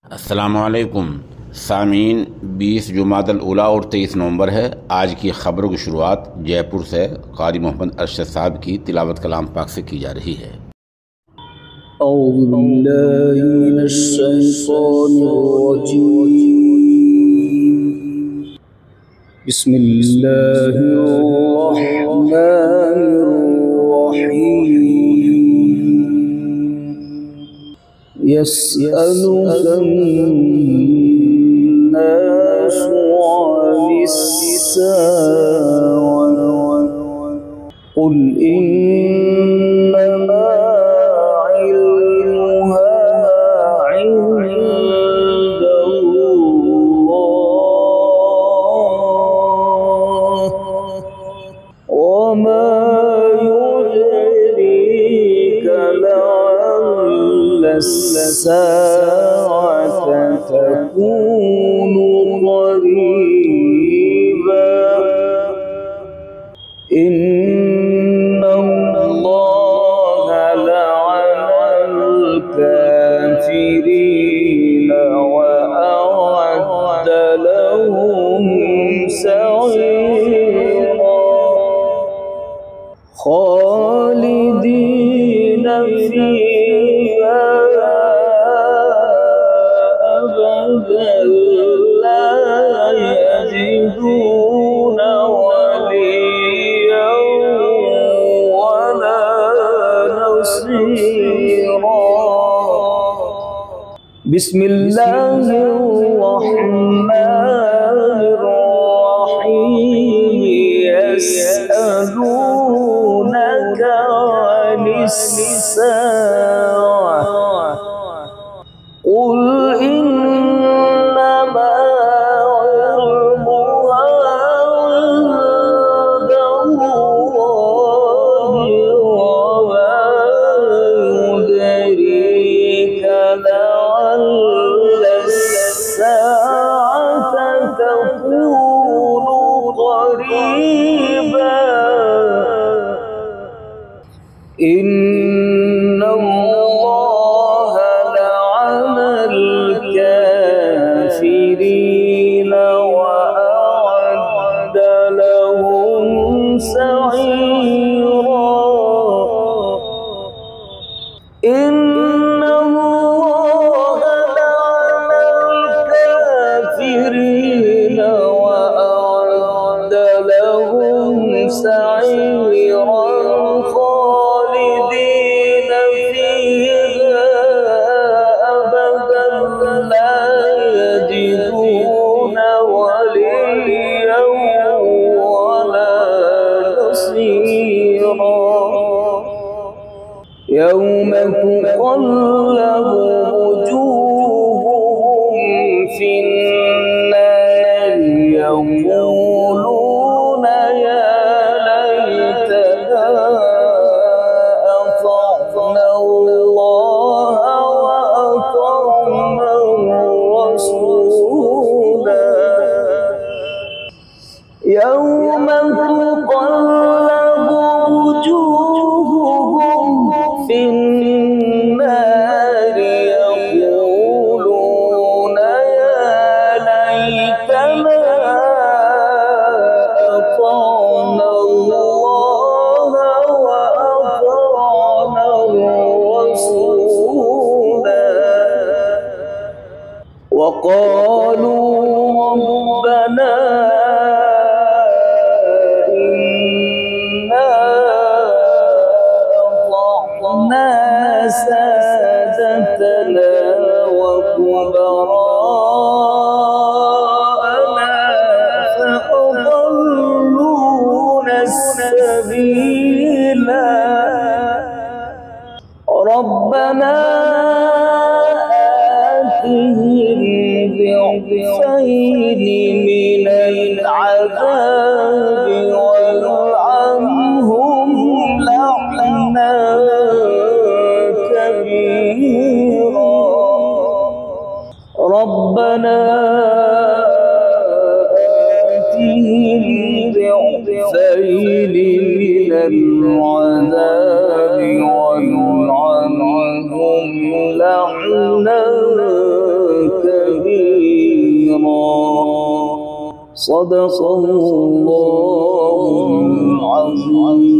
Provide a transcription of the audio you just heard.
अस्सलामुअलैकुम सामीन। 20 जुमादल उला और 23 नवंबर है। आज की खबरों की शुरुआत जयपुर से कारी मोहम्मद अरशद साहब की तिलावत कलाम पाक से की जा रही है। यस्अलुक अन्नास अनिस्साअ क़ुल इन्नमा इल्मुहा इन्दल्लाह वमा युद्रीका लअल्ल अस्साअता तकूनु क़रीबा इन्नल्लाह लअनल काफ़िरीन व अअद्द लहुम सईरा खालिदीन फीहा अबदन ला यजिदून वलिय्यन वला नसीरा। बिस्मिल्लाहिर्रहमानिर्रहीम। यस्अलूनक अनिस्साअ क़ुल इन्नमा इल्मुहा इन्दल्लाहि वमा युद्रीका लअल्ल अस्साअता तकूनु क़रीबा इन्नल्लाह लअनल काफ़िरीन व अअद्द लहुम सईरा। इन्नल्लाह लअनल काफ़िरीन व अअद्द लहुम सईरा खालिदीन फीहा अबदन ला यजिदून वलिय्यन वला नसीरा। यौम तुक़ल्लबु वुजूहुहुम फिन्नारि यक़ूलून या लैतना अطعنا الله وأطعنا الرسول يوم تقلب وجوههم في النار يقولون يا ليتنا أطعنا الله وأطعنا الرسول وقالوا ربنا إنا أطعنا سادتنا وكبراءنا فأضلونا السبيلا ربنا آتهم ضعفين من العذاب والعنهم لعنا كبيرا ربنا آتهم ضعفين من العذاب والعنهم لعنا صدق الله العظيم.